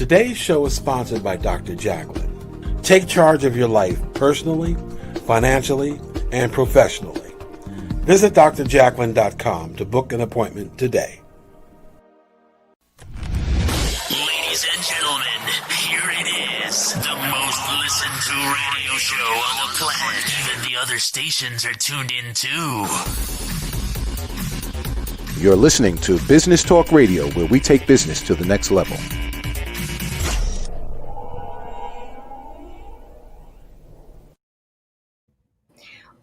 Today's show is sponsored by Dr. Jacalyn. Take charge of your life personally, financially, and professionally. Visit drjacalyn.com to book an appointment today. Ladies and gentlemen, here it is, the most listened to radio show on the planet. Even the other stations are tuned in too. You're listening to Business Talk Radio, where we take business to the next level.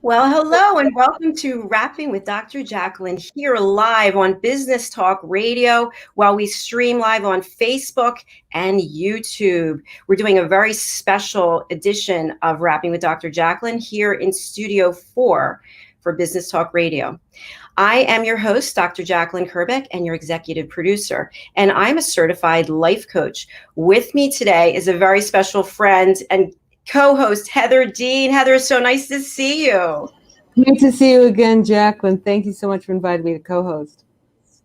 Well, hello and welcome to Rapping with Dr. Jacalyn here live on Business Talk Radio while we stream live on Facebook and YouTube. We're doing a very special edition of Rapping with Dr. Jacalyn here in Studio 4 for Business Talk Radio. I am your host, Dr. Jacalyn Kerbeck, and your executive producer, and I'm a certified life coach. With me today is a very special friend and co-host, Heather Dean. Heather, it's so nice to see you. Good to see you again, Jacalyn. Thank you so much for inviting me to co-host.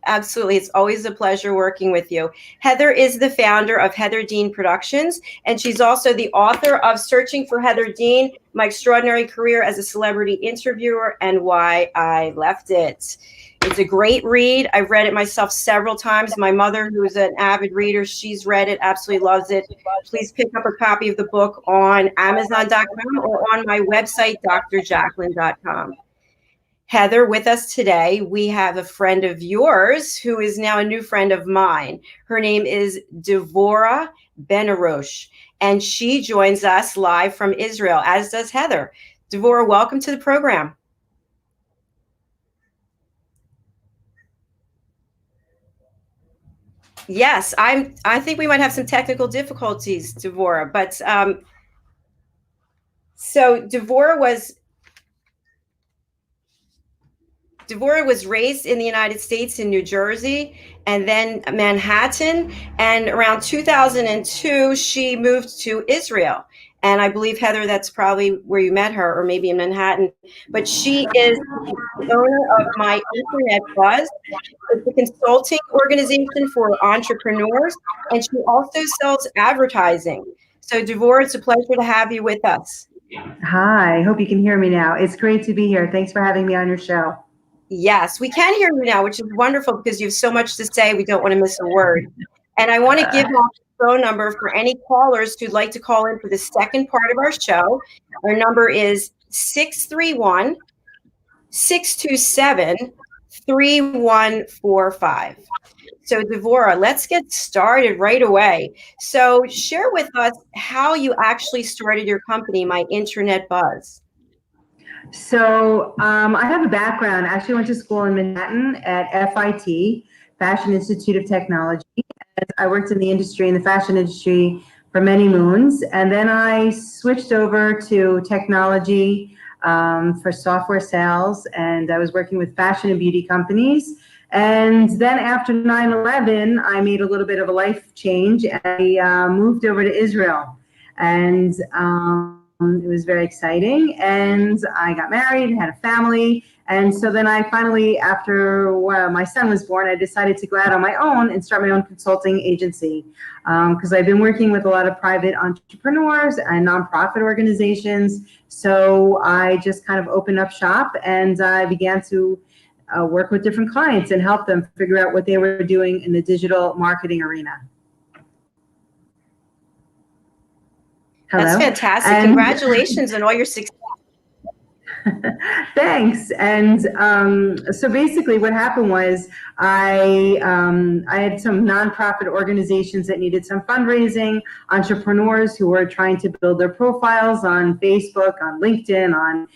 Absolutely. It's always a pleasure working with you. Heather is the founder of Heather Dean Productions, and she's also the author of Searching for Heather Dean, My Extraordinary Career as a Celebrity Interviewer and Why I Left It. It's a great read. I've read it myself several times. My mother, who is an avid reader, she's read it, absolutely loves it. Please pick up a copy of the book on Amazon.com or on my website, drjacalyn.com. Heather, with us today, we have a friend of yours who is now a new friend of mine. Her name is Devorah Benarroch, and she joins us live from Israel, as does Heather. Devorah, welcome to the program. Yes, I think we might have some technical difficulties, Devorah, but so Devorah was raised in the United States in New Jersey and then Manhattan, and around 2002 she moved to Israel. And I believe, Heather, that's probably where you met her, or maybe in Manhattan. But she is the owner of My Internet Buzz. It's a consulting organization for entrepreneurs, and she also sells advertising. So, Devorah, it's a pleasure to have you with us. Hi, I hope you can hear me now. It's great to be here. Thanks for having me on your show. Yes, we can hear you now, which is wonderful because you have so much to say. We don't want to miss a word. And I want to give out the phone number for any callers who'd like to call in for the second part of our show. Our number is 631-627-3145. So, Devorah, let's get started right away. So share with us how you actually started your company, My Internet Buzz. So I have a background. I actually went to school in Manhattan at FIT, Fashion Institute of Technology. I worked in the industry, in the fashion industry, for many moons. And then I switched over to technology for software sales. And I was working with fashion and beauty companies. And then after 9/11, I made a little bit of a life change. I moved over to Israel. And it was very exciting, and I got married, had a family, and so then I finally, after my son was born, I decided to go out on my own and start my own consulting agency, because I've been working with a lot of private entrepreneurs and nonprofit organizations, so I just kind of opened up shop, and I began to work with different clients and help them figure out what they were doing in the digital marketing arena. Hello? That's fantastic. Congratulations on all your success. Thanks. And so basically what happened was I had some nonprofit organizations that needed some fundraising, entrepreneurs who were trying to build their profiles on Facebook, on LinkedIn, on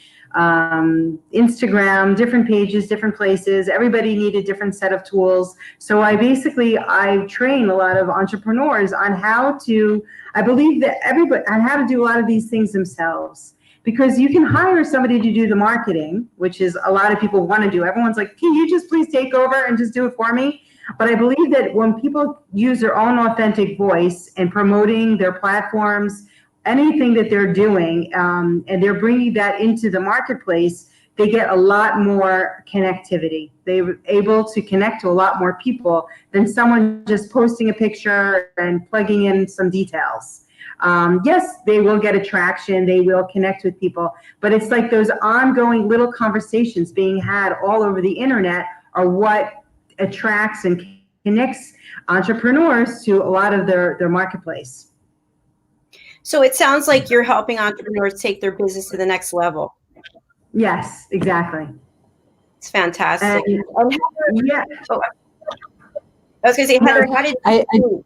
Instagram, different pages, different places. Everybody needed a different set of tools. So I train a lot of entrepreneurs on how to, I believe that on how to do a lot of these things themselves. Because you can hire somebody to do the marketing, which is a lot of people want to do. Everyone's like, can you just please take over and just do it for me? But I believe that when people use their own authentic voice and promoting their platforms, anything that they're doing, and they're bringing that into the marketplace they get a lot more connectivity. They're able to connect to a lot more people than someone just posting a picture and plugging in some details. Yes, they will get attraction, they will connect with people, but it's like those ongoing little conversations being had all over the internet are what attracts and connects entrepreneurs to a lot of their marketplace. So it sounds like you're helping entrepreneurs take their business to the next level. Yes, exactly. It's fantastic. And, yeah. Oh, I was going to say, Heather, how did you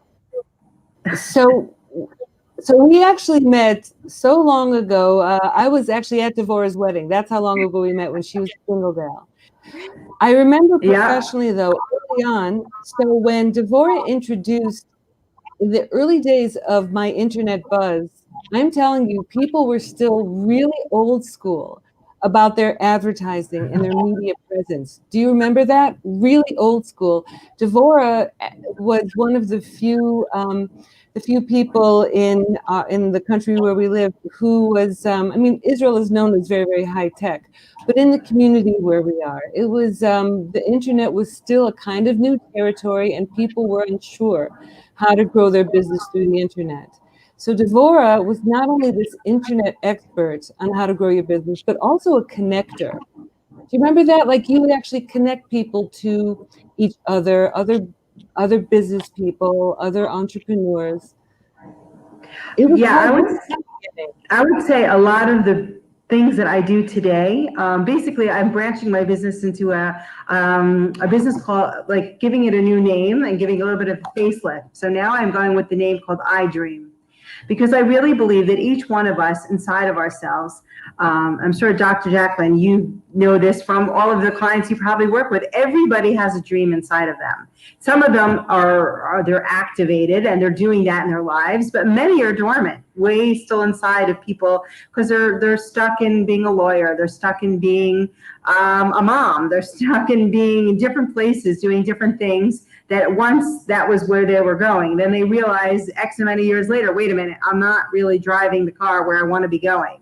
So we actually met so long ago. I was actually at Devorah's wedding. That's how long ago we met, when she was a single gal. I remember professionally, though, early on. So when Devorah introduced, in the early days of my internet buzz, I'm telling you, people were still really old school about their advertising and their media presence. Do you remember that? Really old school. Devorah was one of the few people in the country where we live who was, Israel is known as very, very high tech, but in the community where we are, it was, the internet was still a kind of new territory, and people were unsure how to grow their business through the internet. So Devorah was not only this internet expert on how to grow your business, but also a connector. Do you remember that? Like, you would actually connect people to each other, other business people, other entrepreneurs. It was I would say a lot of the things that I do today, basically I'm branching my business into a business called, like, giving it a new name and giving a little bit of a facelift. So now I'm going with the name called iDream, because I really believe that each one of us inside of ourselves, I'm sure Dr. Jacalyn, you know this from all of the clients you probably work with, everybody has a dream inside of them. Some of them they're activated and they're doing that in their lives, but many are dormant, way still inside of people, because they're stuck in being a lawyer, they're stuck in being a mom, they're stuck in being in different places, doing different things that once that was where they were going. Then they realize X amount of years later, wait a minute, I'm not really driving the car where I want to be going.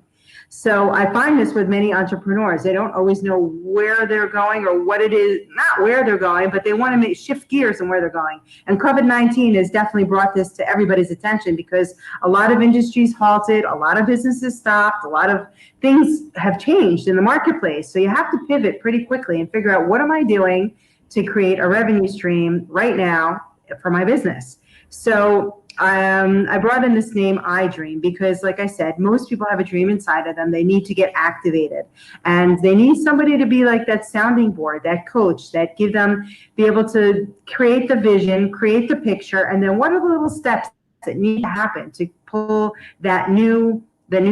So I find this with many entrepreneurs. They don't always know where they're going or what it is, not where they're going, but they want to shift gears and where they're going. And COVID-19 has definitely brought this to everybody's attention, because a lot of industries halted, a lot of businesses stopped, a lot of things have changed in the marketplace. So you have to pivot pretty quickly and figure out, what am I doing to create a revenue stream right now for my business? So I brought in this name iDream because, like I said, most people have a dream inside of them. They need to get activated, and they need somebody to be like that sounding board, that coach, that give them, be able to create the vision, create the picture, and then what are the little steps that need to happen to pull the new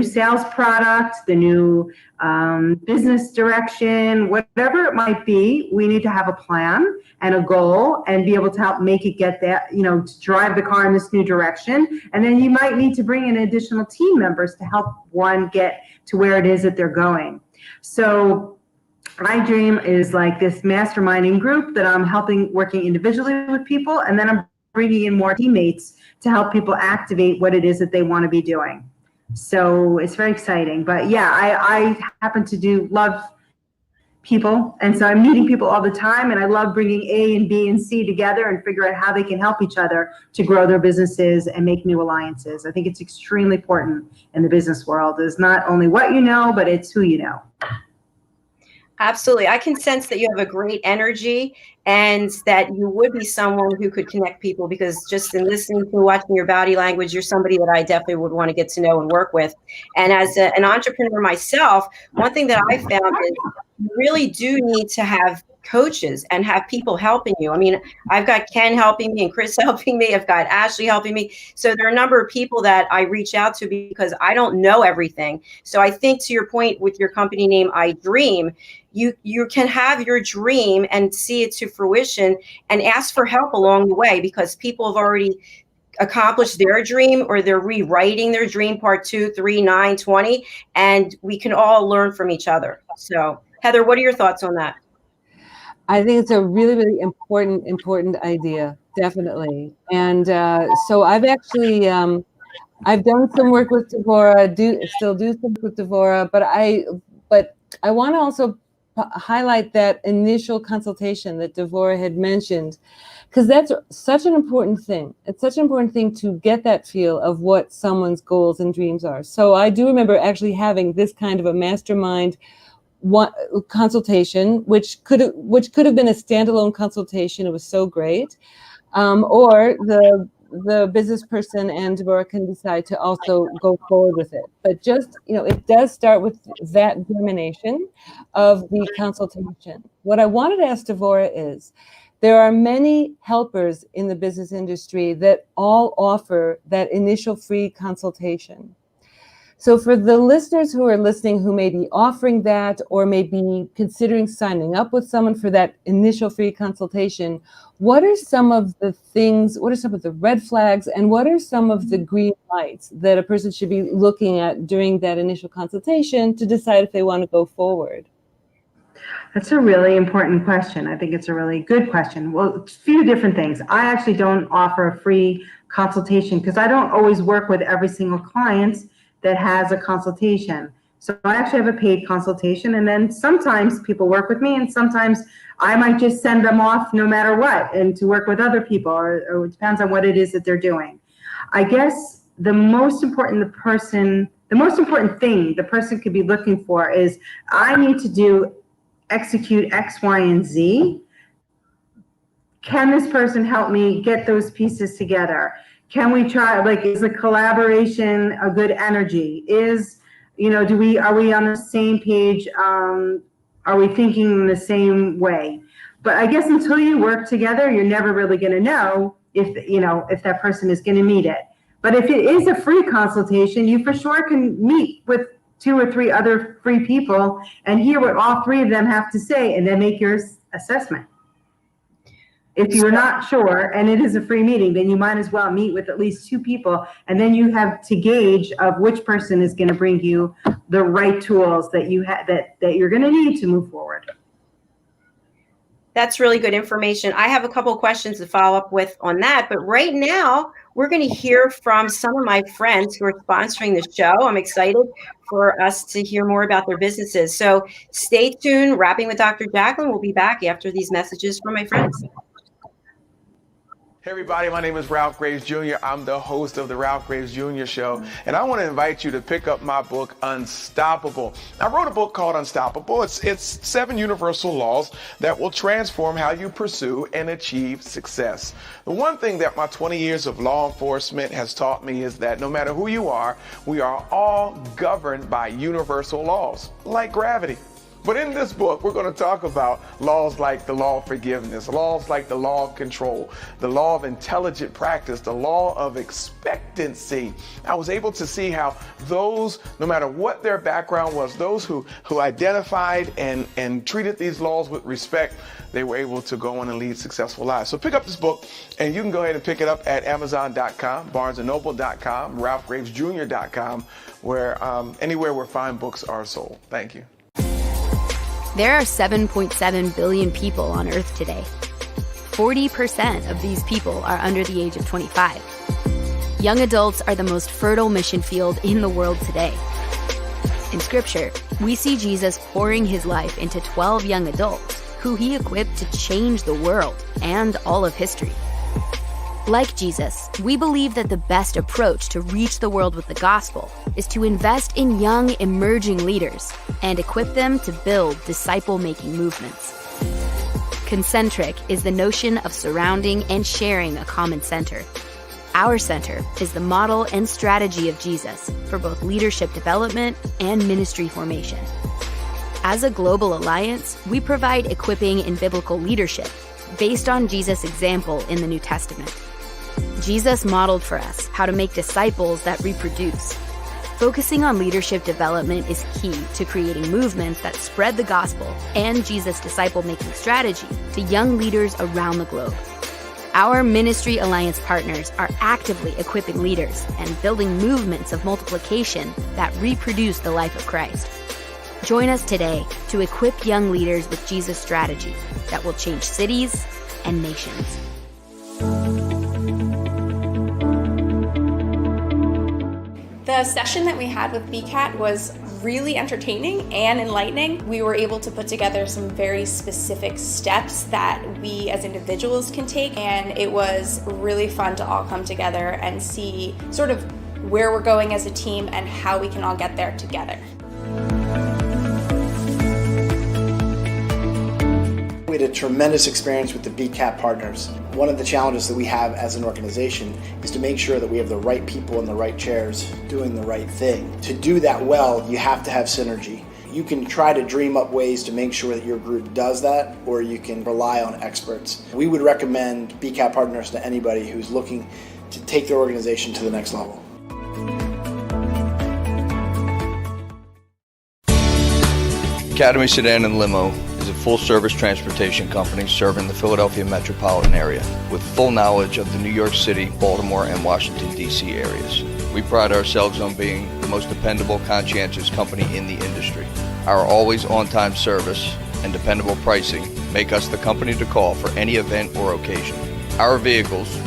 sales product, the new business direction, whatever it might be. We need to have a plan and a goal and be able to help make it get that, to drive the car in this new direction. And then you might need to bring in additional team members to help one get to where it is that they're going. So iDream is like this masterminding group that I'm helping, working individually with people, and then I'm bringing in more teammates to help people activate what it is that they want to be doing. So it's very exciting. But yeah, I happen to love people, and so I'm meeting people all the time, and I love bringing A and B and C together and figure out how they can help each other to grow their businesses and make new alliances. I think it's extremely important in the business world, is not only what you know, but it's who you know. Absolutely. I can sense that you have a great energy and that you would be someone who could connect people, because just in listening to, watching your body language, you're somebody that I definitely would want to get to know and work with. And as an entrepreneur myself, one thing that I found is you really do need to have coaches and have people helping you. I mean, I've got Ken helping me and Chris helping me. I've got Ashley helping me. So there are a number of people that I reach out to because I don't know everything. So I think, to your point with your company name, iDream, you can have your dream and see it to fruition and ask for help along the way, because people have already accomplished their dream, or they're rewriting their dream, part 2, 3, 9, 20, and we can all learn from each other. So Heather, what are your thoughts on that? I think it's a really, really important idea, definitely. And so I've actually, I've done some work with Devorah, still do some work with Devorah, but I want to also highlight that initial consultation that Devorah had mentioned, because that's such an important thing. It's such an important thing to get that feel of what someone's goals and dreams are. So I do remember actually having this kind of a mastermind consultation, which could have been a standalone consultation. It was so great, or the business person and Devorah can decide to also go forward with it. But just, it does start with that determination of the consultation. What I wanted to ask Devorah is, there are many helpers in the business industry that all offer that initial free consultation. So for the listeners who are listening who may be offering that or may be considering signing up with someone for that initial free consultation, what are some of the things, what are some of the red flags, and what are some of the green lights that a person should be looking at during that initial consultation to decide if they want to go forward? That's a really important question. I think it's a really good question. Well, a few different things. I actually don't offer a free consultation because I don't always work with every single client that has a consultation. So I actually have a paid consultation, and then sometimes people work with me, and sometimes I might just send them off no matter what, and to work with other people, or it depends on what it is that they're doing. I guess the most important thing the person could be looking for is, I need to execute X, Y, and Z. Can this person help me get those pieces together? Can we try, is the collaboration a good energy? Are we on the same page? Are we thinking in the same way? But I guess until you work together, you're never really going to know if that person is going to meet it. But if it is a free consultation, you for sure can meet with 2 or 3 other free people and hear what all 3 of them have to say, and then make your assessment. If you're not sure, and it is a free meeting, then you might as well meet with at least 2 people, and then you have to gauge of which person is going to bring you the right tools that you're going to need to move forward. That's really good information. I have a couple of questions to follow up with on that, but right now we're going to hear from some of my friends who are sponsoring the show. I'm excited for us to hear more about their businesses. So stay tuned. Wrapping with Dr. Jacalyn. We'll be back after these messages from my friends. Hey everybody, my name is Ralph Graves Jr. I'm the host of the Ralph Graves Jr. Show, and I want to invite you to pick up my book, Unstoppable. I wrote a book called Unstoppable. It's 7 universal laws that will transform how you pursue and achieve success. The one thing that my 20 years of law enforcement has taught me is that no matter who you are, we are all governed by universal laws, like gravity. But in this book, we're going to talk about laws like the law of forgiveness, laws like the law of control, the law of intelligent practice, the law of expectancy. I was able to see how those, no matter what their background was, those who identified and treated these laws with respect, they were able to go on and lead successful lives. So pick up this book, and you can go ahead and pick it up at Amazon.com, BarnesandNoble.com, RalphGravesJr.com, where anywhere where fine books are sold. Thank you. There are 7.7 billion people on Earth today. 40% of these people are under the age of 25. Young adults are the most fertile mission field in the world today. In Scripture, we see Jesus pouring his life into 12 young adults who he equipped to change the world and all of history. Like Jesus, we believe that the best approach to reach the world with the gospel is to invest in young, emerging leaders and equip them to build disciple-making movements. Concentric is the notion of surrounding and sharing a common center. Our center is the model and strategy of Jesus for both leadership development and ministry formation. As a global alliance, we provide equipping in biblical leadership based on Jesus' example in the New Testament. Jesus modeled for us how to make disciples that reproduce. Focusing on leadership development is key to creating movements that spread the gospel and Jesus' disciple-making strategy to young leaders around the globe. Our ministry alliance partners are actively equipping leaders and building movements of multiplication that reproduce the life of Christ. Join us today to equip young leaders with Jesus' strategy that will change cities and nations. The session that we had with BCAT was really entertaining and enlightening. We were able to put together some very specific steps that we as individuals can take, and it was really fun to all come together and see sort of where we're going as a team and how we can all get there together. We had a tremendous experience with the BCAP partners. One of the challenges that we have as an organization is to make sure that we have the right people in the right chairs doing the right thing. To do that well, you have to have synergy. You can try to dream up ways to make sure that your group does that, or you can rely on experts. We would recommend BCAP partners to anybody who's looking to take their organization to the next level. Academy Sedan and Limo is a full-service transportation company serving the Philadelphia metropolitan area with full knowledge of the New York City, Baltimore, and Washington, D.C. areas. We pride ourselves on being the most dependable, conscientious company in the industry. Our always on-time service and dependable pricing make us the company to call for any event or occasion. Our vehicles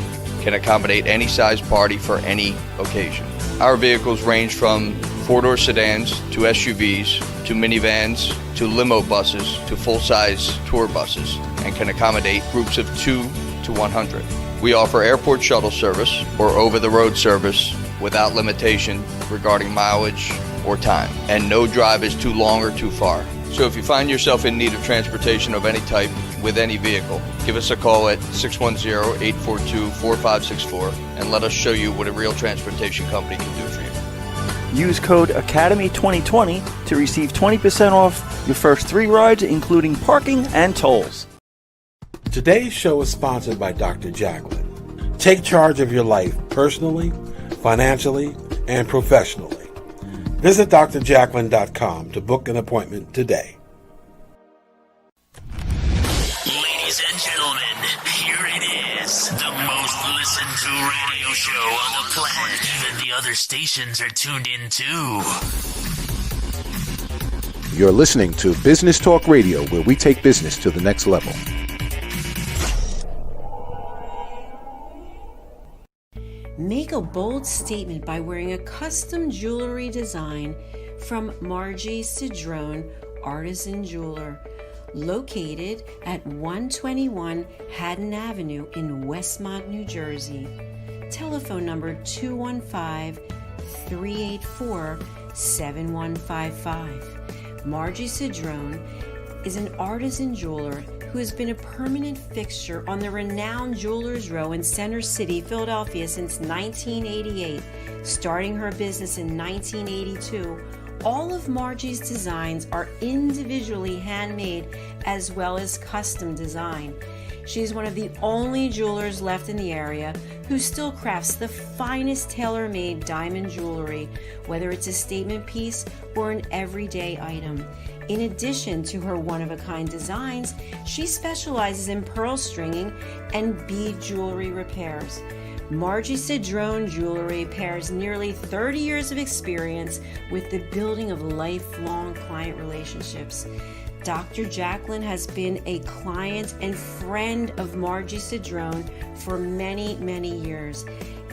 can accommodate any size party for any occasion. Our vehicles range from four-door sedans to SUVs to minivans to limo buses to full-size tour buses and can accommodate groups of 2 to 100. We offer airport shuttle service or over-the-road service without limitation regarding mileage or time, and no drive is too long or too far. So if you find yourself in need of transportation of any type with any vehicle, give us a call at 610-842-4564 and let us show you what a real transportation company can do for you. Use code ACADEMY2020 to receive 20% off your first 3 rides, including parking and tolls. Today's show is sponsored by Dr. Jacalyn. Take charge of your life personally, financially, and professionally. Visit drjacalyn.com to book an appointment today. Ladies and gentlemen, here it is, the most listened to radio show on the planet. Even the other stations are tuned in too. You're listening to Business Talk Radio, where we take business to the next level. Make a bold statement by wearing a custom jewelry design from Margie Cedrone, Artisan Jeweler, located at 121 Haddon Avenue in Westmont, New Jersey. Telephone number 215-384-7155. Margie Cedrone is an artisan jeweler who has been a permanent fixture on the renowned Jewelers Row in Center City, Philadelphia since 1988. Starting her business in 1982, all of Margie's designs are individually handmade as well as custom design. She's one of the only jewelers left in the area who still crafts the finest tailor-made diamond jewelry, whether it's a statement piece or an everyday item. In addition to her one-of-a-kind designs, she specializes in pearl stringing and bead jewelry repairs. Margie Cedrone Jewelry pairs nearly 30 years of experience with the building of lifelong client relationships. Dr. Jacalyn has been a client and friend of Margie Cedrone for many, many years.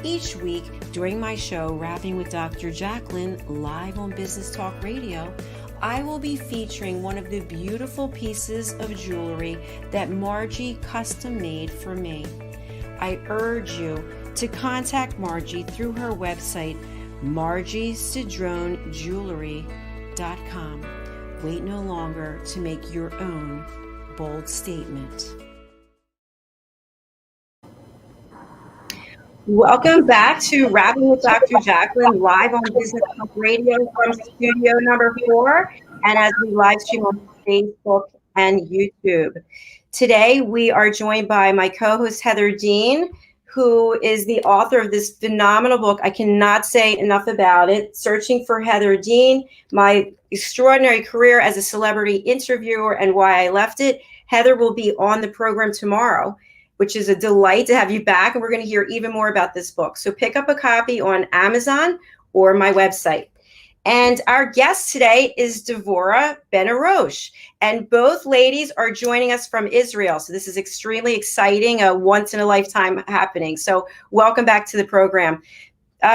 Each week during my show, Rapping with Dr. Jacalyn, live on Business Talk Radio, I will be featuring one of the beautiful pieces of jewelry that Margie custom made for me. I urge you to contact Margie through her website, margiecedronejewelry.com. Wait no longer to make your own bold statement. Welcome back to Rapping with Dr. Jacalyn, live on Business Talk Radio from studio number 4, and as we live stream on Facebook and YouTube. Today, we are joined by my co-host, Heather Dean, who is the author of this phenomenal book. I cannot say enough about it. Searching for Heather Dean, My Extraordinary Career as a Celebrity Interviewer and Why I Left It. Heather will be on the program tomorrow, which is a delight to have you back. And we're going to hear even more about this book. So pick up a copy on Amazon or my website. And our guest today is Devorah Benarroch. And both ladies are joining us from Isreal. So this is extremely exciting, a once-in-a-lifetime happening. So welcome back to the program.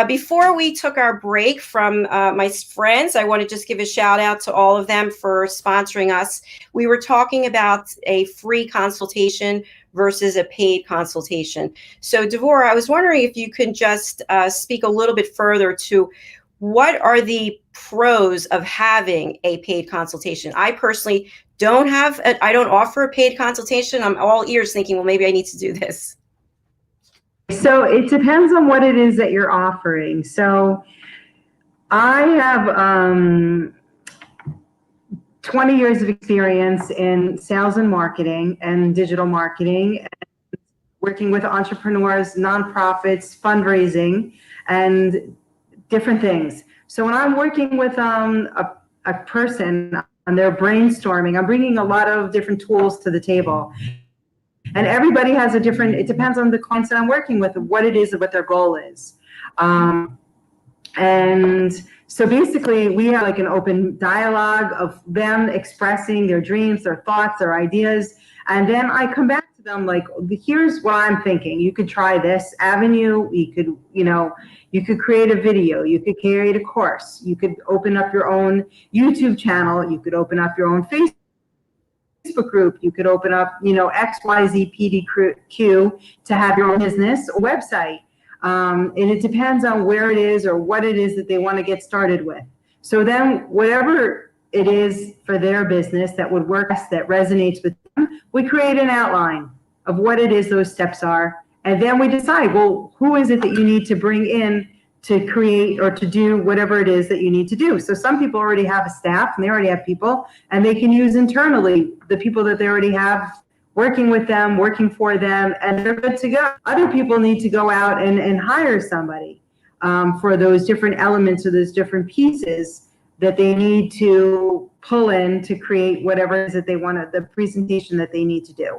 Before we took our break from my friends, I want to just give a shout out to all of them for sponsoring us. We were talking about a free consultation versus a paid consultation. So Devorah, I was wondering if you could just speak a little bit further to what are the pros of having a paid consultation. I personally I don't offer a paid consultation. I'm all ears thinking, well, maybe I need to do this. So it depends on what it is that you're offering. So I have 20 years of experience in sales and marketing and digital marketing, and working with entrepreneurs, nonprofits, fundraising, and different things. So when I'm working with a person and they're brainstorming, I'm bringing a lot of different tools to the table. And everybody has a different, it depends on the clients that I'm working with, what it is, what their goal is. And so basically we have like an open dialogue of them expressing their dreams, their thoughts, their ideas. And then I come back to them like, here's what I'm thinking. You could try this avenue. You could, you could create a video. You could create a course. You could open up your own YouTube channel. You could open up your own Facebook group. You could open up, XYZ PDQ to have your own business or website. And it depends on where it is or what it is that they want to get started with. So then whatever it is for their business that would work, that resonates with them, we create an outline of what it is those steps are. And then we decide, well, who is it that you need to bring in to create or to do whatever it is that you need to do. So some people already have a staff and they already have people, and they can use internally the people that they already have working with them, working for them, and they're good to go. Other people need to go out and hire somebody for those different elements or those different pieces that they need to pull in to create whatever it is that they want, the presentation that they need to do.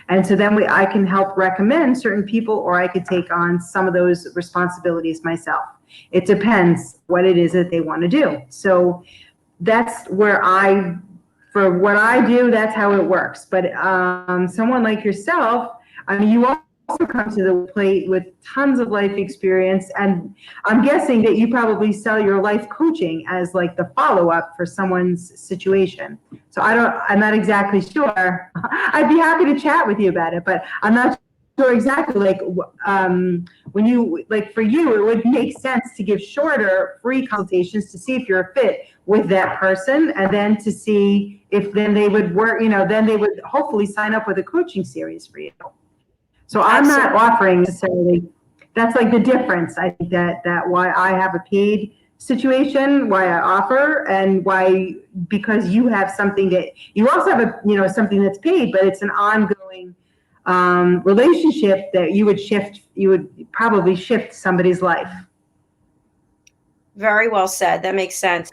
And so then I can help recommend certain people, or I could take on some of those responsibilities myself. It depends what it is that they want to do. So that's where for what I do, that's how it works. But someone like yourself, I mean, you also come to the plate with tons of life experience, and I'm guessing that you probably sell your life coaching as like the follow-up for someone's situation. So I'm not exactly sure. I'd be happy to chat with you about it, but I'm not sure exactly like when you, like for you, it would make sense to give shorter free consultations to see if you're a fit with that person, and then to see if then they would work, then they would hopefully sign up with a coaching series for you. So I'm not offering necessarily, that's like the difference. I think that why I have a paid situation, why I offer, and why, because you have something that, you also have something that's paid, but it's an ongoing relationship that you would probably shift somebody's life. Very well said. That makes sense.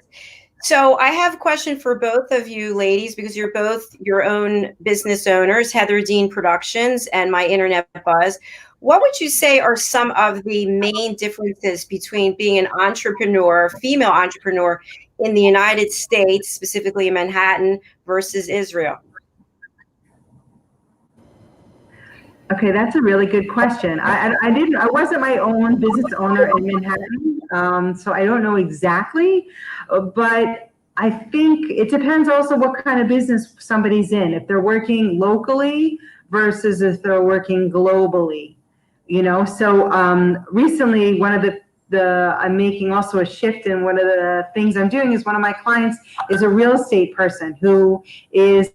So I have a question for both of you ladies, because you're both your own business owners, Heather Dean Productions and My Internet Buzz. What would you say are some of the main differences between being an entrepreneur, female entrepreneur in the United States, specifically in Manhattan, versus Israel? Okay, that's a really good question. I wasn't my own business owner in Manhattan, so I don't know exactly, but I think it depends also what kind of business somebody's in. If they're working locally versus if they're working globally, So recently, one of I'm making also a shift, in one of the things I'm doing is one of my clients is a real estate person who is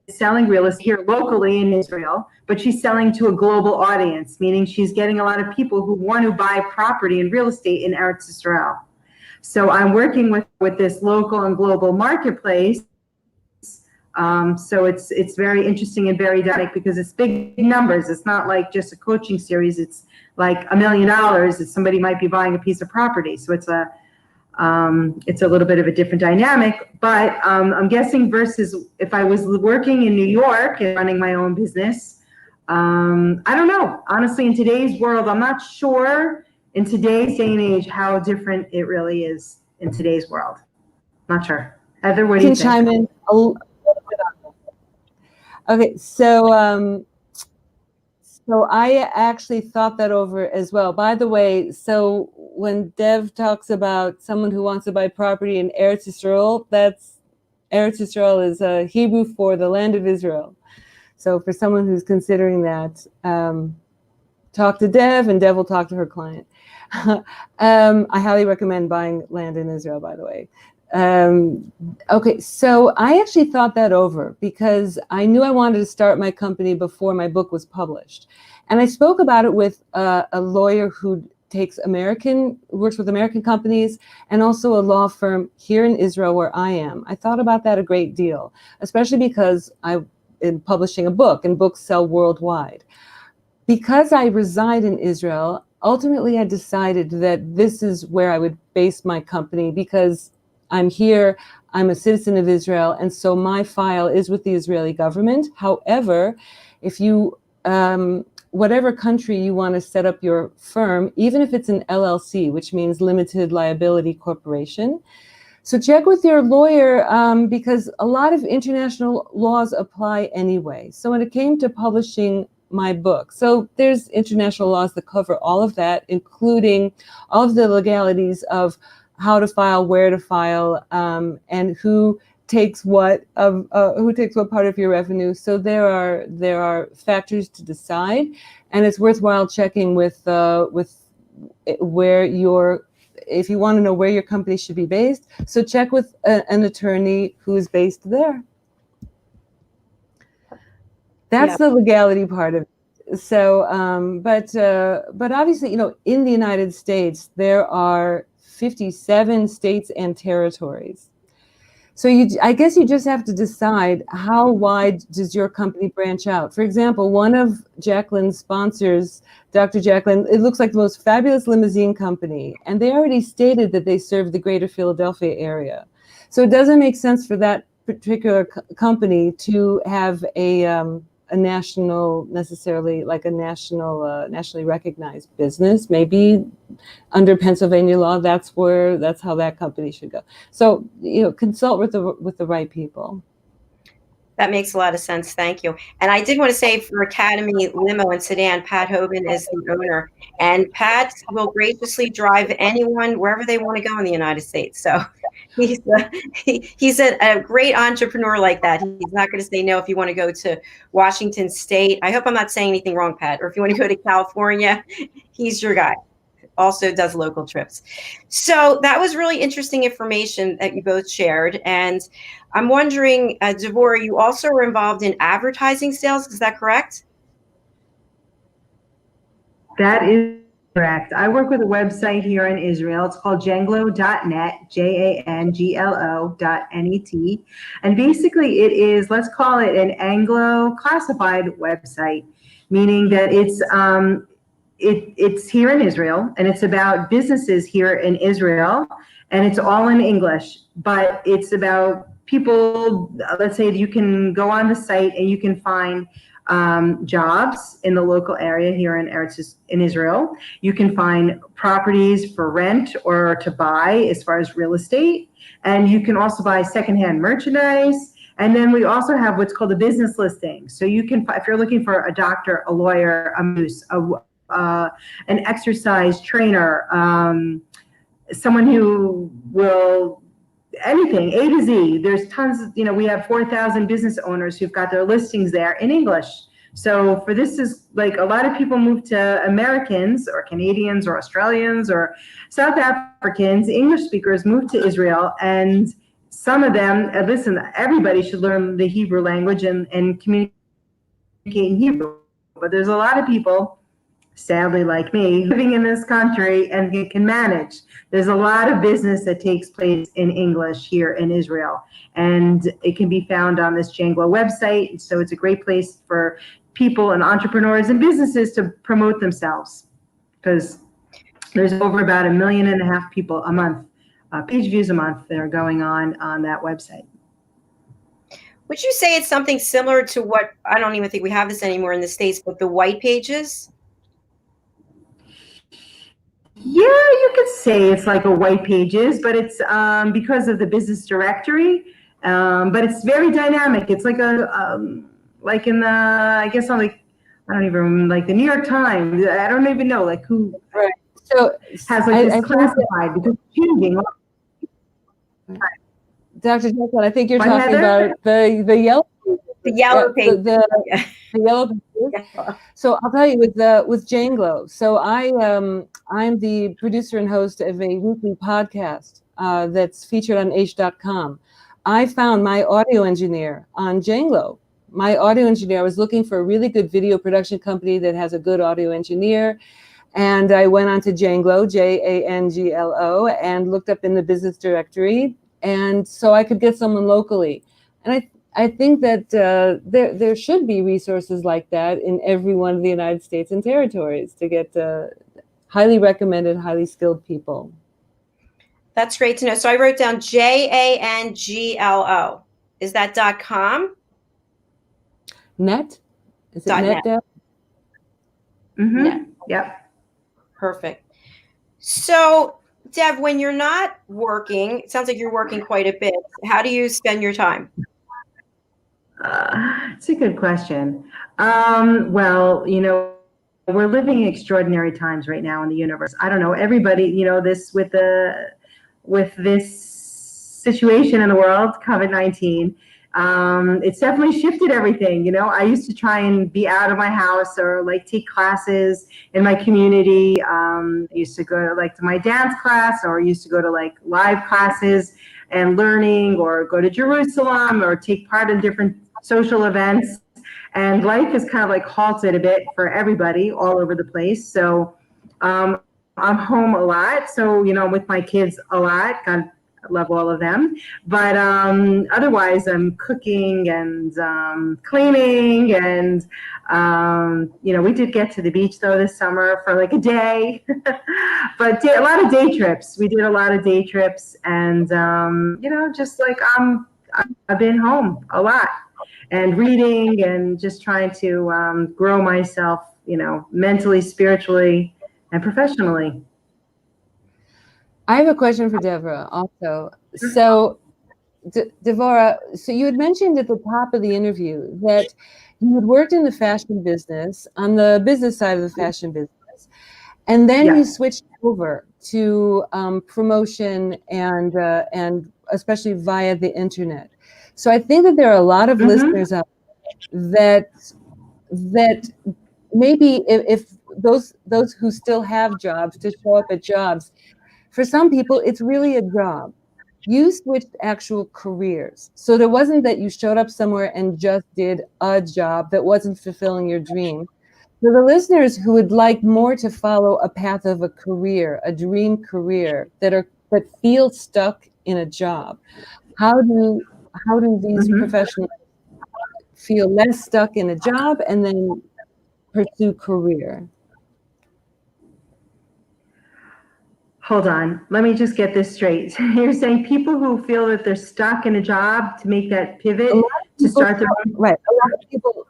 selling real estate here locally in Israel, but she's selling to a global audience, meaning she's getting a lot of people who want to buy property and real estate in Eretz Isreal. So I'm working with this local and global marketplace. So it's very interesting and very dynamic because it's big numbers. It's not like just a coaching series. It's like $1 million that somebody might be buying a piece of property. So it's a little bit of a different dynamic, but I'm guessing versus if I was working in New York and running my own business, I don't know. Honestly, in today's world, I'm not sure in today's day and age how different it really is in today's world. Not sure. Heather, what do you think? Chime in a little bit on that. Okay, so So I actually thought that over as well. By the way, so when Dev talks about someone who wants to buy property in Eretz Isreal, Eretz Isreal is Hebrew for the land of Israel. So for someone who's considering that, talk to Dev, and Dev will talk to her client. I highly recommend buying land in Israel, by the way. Okay, so I actually thought that over because I knew I wanted to start my company before my book was published. And I spoke about it with a lawyer who works with American companies, and also a law firm here in Israel where I am. I thought about that a great deal, especially because I'm publishing a book, and books sell worldwide. Because I reside in Israel, ultimately I decided that this is where I would base my company because I'm here, I'm a citizen of Israel, and so my file is with the Israeli government. However, if you, whatever country you want to set up your firm, even if it's an LLC, which means limited liability corporation, so check with your lawyer because a lot of international laws apply anyway. So when it came to publishing my book, so there's international laws that cover all of that, including all of the legalities of how to file, where to file, and who takes what part of your revenue. So there are factors to decide, and it's worthwhile checking with where if you want to know where your company should be based. So check with an attorney who is based there. That's the legality part of it. So, but obviously, in the United States, there are 57 states and territories. So I guess you just have to decide how wide does your company branch out. For example, one of Jacalyn's sponsors, Dr. Jacalyn, it looks like the most fabulous limousine company, and they already stated that they serve the greater Philadelphia area. So it doesn't make sense for that particular company to have a national, necessarily like a nationally recognized business. Maybe under Pennsylvania law, that's how that company should go. So, consult with the right people. That makes a lot of sense. Thank you. And I did want to say for Academy Limo and Sedan, Pat Hoban is the owner, and Pat will graciously drive anyone wherever they want to go in the United States. So he's a great entrepreneur like that. He's not going to say no if you want to go to Washington State. I hope I'm not saying anything wrong, Pat. Or if you want to go to California, he's your guy. Also does local trips. So that was really interesting information that you both shared. And I'm wondering, Devorah, you also were involved in advertising sales. Is that correct? That is correct. I work with a website here in Israel. It's called janglo.net, JANGLO.net. And basically it is, let's call it an Anglo classified website, meaning that it's here in Israel, and it's about businesses here in Israel, and it's all in English, but it's about people. Let's say you can go on the site and you can find jobs in the local area here in Israel. You can find properties for rent or to buy as far as real estate, and you can also buy secondhand merchandise. And then we also have what's called a business listing. So you can, if you're looking for a doctor, a lawyer, a muse, an exercise trainer, someone who will anything, A to Z. There's tons, we have 4,000 business owners who've got their listings there in English. So for this is like a lot of people move to Americans or Canadians or Australians or South Africans, English speakers move to Israel, and some of them, listen, everybody should learn the Hebrew language and communicate in Hebrew. But there's a lot of people, sadly like me, living in this country and can manage. There's a lot of business that takes place in English here in Israel, and it can be found on this Janglo website. So it's a great place for people and entrepreneurs and businesses to promote themselves, because there's over about 1.5 million people a month, page views a month that are going on that website. Would you say it's something similar to what, I don't even think we have this anymore in the States, but the white pages? Yeah, you could say it's like a white pages, but it's because of the business directory, but it's very dynamic. It's like like in the, I guess on I don't even remember, like the New York Times. I don't even know like who So has like this classified because it's changing. Dr. Jacalyn, I think you're What, talking Heather? about the yellow The yellow pages. the yellow pages. So I'll tell you with Jane Glow. So I'm the producer and host of a weekly podcast that's featured on H.com. I found my audio engineer on Jane Glow. My audio engineer, I was looking for a really good video production company that has a good audio engineer. And I went on to Janglo, Janglo, and looked up in the business directory. And so I could get someone locally. And I think that there should be resources like that in every one of the United States and territories to get highly recommended, highly skilled people. That's great to know. So I wrote down JANGLO. Is that .com? Net? Is it .net? Mm-hmm. Yep. Perfect. So, Dev, when you're not working, it sounds like you're working quite a bit. How do you spend your time? It's a good question. Well, you know, we're living in extraordinary times right now in the universe. I don't know, everybody, you know, this with this situation in the world, COVID-19, it's definitely shifted everything. You know, I used to try and be out of my house or like take classes in my community. I used to go to my dance class, or used to go to like live classes and learning, or go to Jerusalem, or take part in different social events. And life is kind of like halted a bit for everybody all over the place. So I'm home a lot. So, you know, with my kids a lot. God, I love all of them. But otherwise, I'm cooking and cleaning. And, you know, we did get to the beach, though, this summer for like a day. But a lot of day trips. We did a lot of day trips. And, you know, just like I've been home a lot. And reading and just trying to grow myself, you know, mentally, spiritually, and professionally. I have a question for Devorah also. So, Devorah, so you had mentioned at the top of the interview that you had worked in the fashion business, on the business side of the fashion business, and then you switched over to promotion and especially via the internet. So I think that there are a lot of listeners out there that maybe if those who still have jobs, to show up at jobs, for some people it's really a job. You switched actual careers. So there wasn't that you showed up somewhere and just did a job that wasn't fulfilling your dream. For the listeners who would like more to follow a path of a career, a dream career, that feel stuck in a job, how do these professionals feel less stuck in a job and then pursue career? Hold on, let me just get this straight. You're saying people who feel that they're stuck in a job to make that pivot to start their own. Right.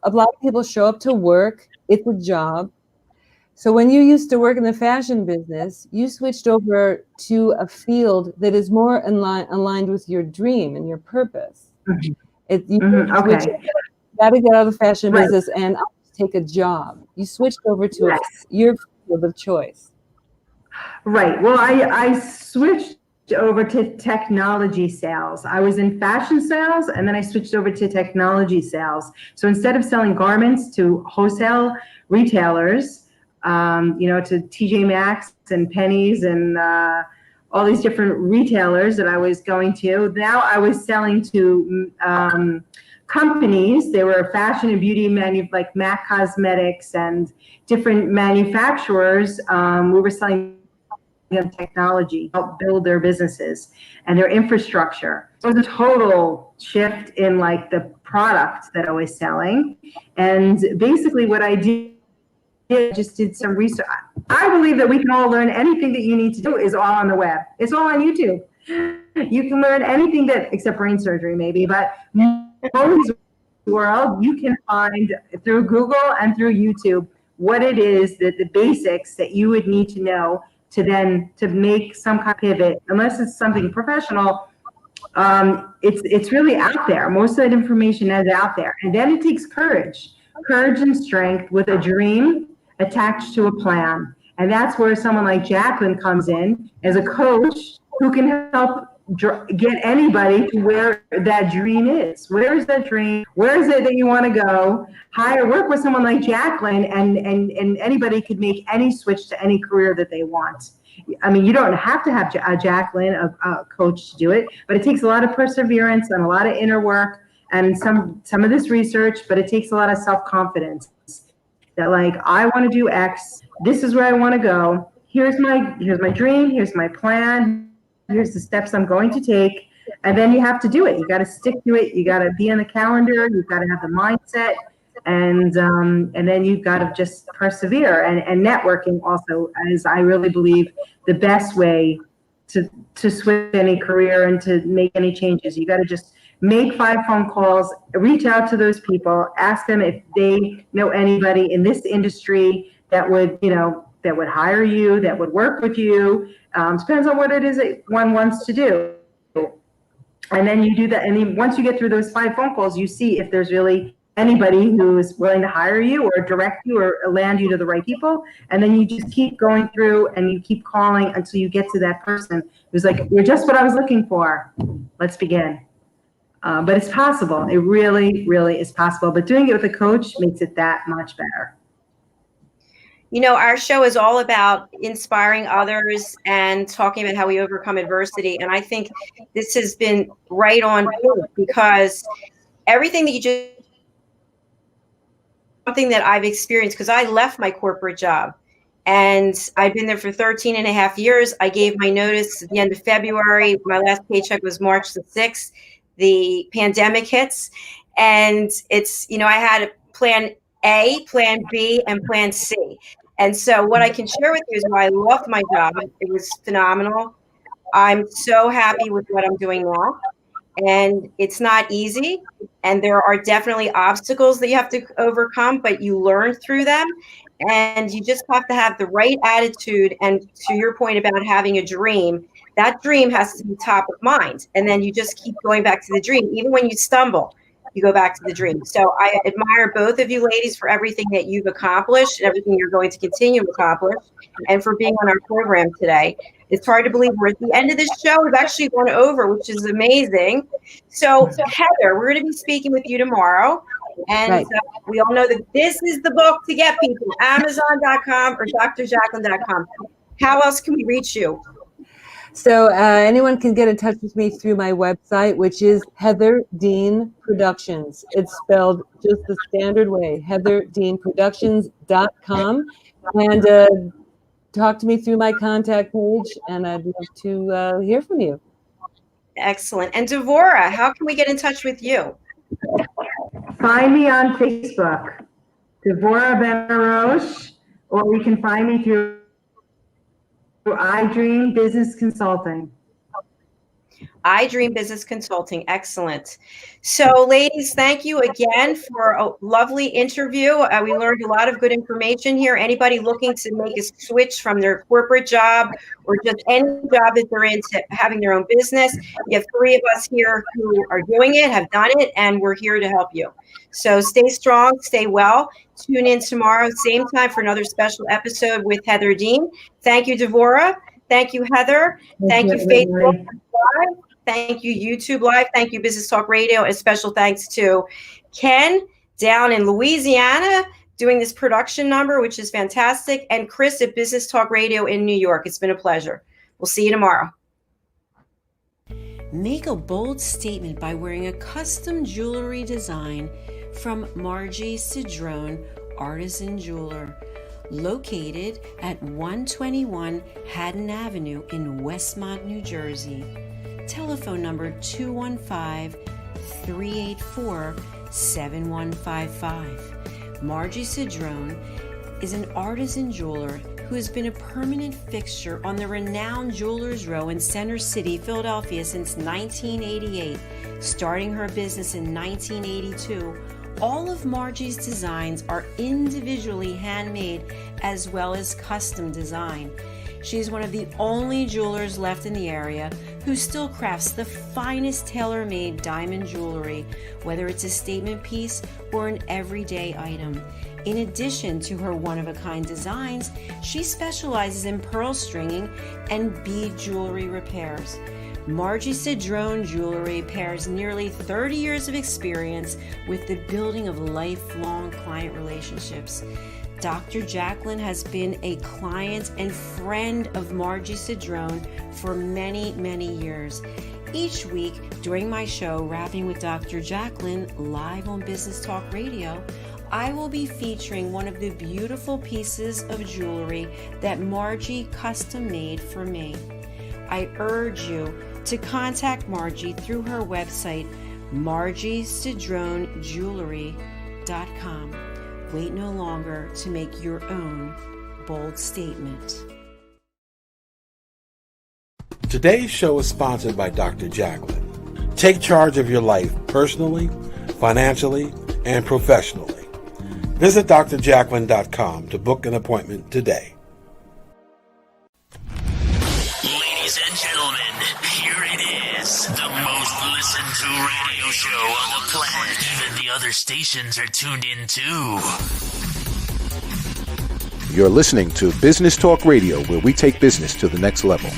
A lot of people show up to work. It's a job. So when you used to work in the fashion business, you switched over to a field that is more aligned with your dream and your purpose. Okay. You got to get out of the fashion business and take a job. You switched over to your field of choice. Right. Well, I switched over to technology sales. I was in fashion sales, and then I switched over to technology sales. So instead of selling garments to wholesale retailers, you know, to TJ Maxx and Penny's and all these different retailers that I was going to, now I was selling to companies. They were fashion and beauty like MAC Cosmetics and different manufacturers. We were selling them technology, help build their businesses and their infrastructure. So it was a total shift in like the product that I was selling. And basically what I did, just did some research. I believe that we can all learn anything that you need to do is all on the web. It's all on YouTube. You can learn anything except brain surgery maybe, but most of the world you can find through Google and through YouTube what it is, that the basics that you would need to know to make some kind of pivot. Unless it's something professional, it's really out there. Most of that information is out there. And then it takes courage courage and strength with a dream attached to a plan. And that's where someone like Jacalyn comes in as a coach who can help get anybody to where that dream is. Where is that dream? Where is it that you want to go? Work with someone like Jacalyn, and anybody could make any switch to any career that they want. I mean, you don't have to have Jacalyn, a coach, to do it, but it takes a lot of perseverance and a lot of inner work and some of this research, but it takes a lot of self-confidence that, like, I want to do X. This is where I want to go. Here's my dream. Here's my plan. Here's the steps I'm going to take. And then you have to do it. You got to stick to it. You got to be on the calendar. You've got to have the mindset. And then you've got to just persevere. And networking also is, I really believe, the best way to switch any career and to make any changes. You got to just make 5 phone calls, reach out to those people, ask them if they know anybody in this industry that would hire you, that would work with you. Depends on what it is that one wants to do. And then you do that. And then once you get through those 5 phone calls, you see if there's really anybody who is willing to hire you or direct you or land you to the right people. And then you just keep going through and you keep calling until you get to that person who's like, you're just what I was looking for. Let's begin. But it's possible. It really, really is possible. But doing it with a coach makes it that much better. You know, our show is all about inspiring others and talking about how we overcome adversity. And I think this has been right on point, because everything that you just, something that I've experienced, because I left my corporate job and I've been there for 13 and a half years. I gave my notice at the end of February. My last paycheck was March the 6th. The pandemic hits, and it's, I had plan A, plan B, and plan C. And so what I can share with you is why I loved my job. It was phenomenal. I'm so happy with what I'm doing now. And it's not easy. And there are definitely obstacles that you have to overcome, but you learn through them. And you just have to have the right attitude. And to your point about having a dream, that dream has to be top of mind. And then you just keep going back to the dream. Even when you stumble, you go back to the dream. So I admire both of you ladies for everything that you've accomplished and everything you're going to continue to accomplish, and for being on our program today. It's hard to believe we're at the end of this show. We've actually gone over, which is amazing. So Heather, we're going to be speaking with you tomorrow. And we all know that this is the book to get people, Amazon.com or drjacalyn.com. How else can we reach you? So anyone can get in touch with me through my website, which is Heather Dean Productions. It's spelled just the standard way, heatherdeanproductions.com. And talk to me through my contact page, and I'd love to hear from you. Excellent. And Devorah, how can we get in touch with you? Find me on Facebook, Devorah Benarroch, or you can find me through iDream Business Consulting. iDream Business Consulting. Excellent. So, ladies, thank you again for a lovely interview. We learned a lot of good information here. Anybody looking to make a switch from their corporate job or just any job that they're in to having their own business, you have 3 of us here who are doing it, have done it, and we're here to help you. So stay strong, stay well. Tune in tomorrow, same time, for another special episode with Heather Dean. Thank you, Devorah. Thank you, Heather. Thank you, Facebook Live. Thank you, YouTube Live. Thank you, Business Talk Radio. And special thanks to Ken down in Louisiana doing this production number, which is fantastic, and Chris at Business Talk Radio in New York. It's been a pleasure. We'll see you tomorrow. Make a bold statement by wearing a custom jewelry design from Margie Cedrone, Artisan Jeweler, located at 121 Haddon Avenue in Westmont, New Jersey. Telephone number 215-384-7155. Margie Cedrone is an artisan jeweler who has been a permanent fixture on the renowned Jewelers Row in Center City, Philadelphia since 1988. Starting her business in 1982, all of Margie's designs are individually handmade as well as custom design. She's one of the only jewelers left in the area who still crafts the finest tailor-made diamond jewelry, whether it's a statement piece or an everyday item. In addition to her one-of-a-kind designs, she specializes in pearl stringing and bead jewelry repairs. Margie Cedrone Jewelry pairs nearly 30 years of experience with the building of lifelong client relationships. Dr. Jacalyn has been a client and friend of Margie Cedrone for many, many years. Each week during my show, Rapping with Dr. Jacalyn, live on Business Talk Radio, I will be featuring one of the beautiful pieces of jewelry that Margie custom made for me. I urge you to contact Margie through her website, margiecedronejewelry.com. Wait no longer to make your own bold statement. Today's show is sponsored by Dr. Jacalyn. Take charge of your life personally, financially, and professionally. Visit drjacalyn.com to book an appointment today. Ladies and gentlemen, here it is, the most listened to radio show on the planet. Even the other stations are tuned in too. You're listening to Business Talk Radio, where we take business to the next level.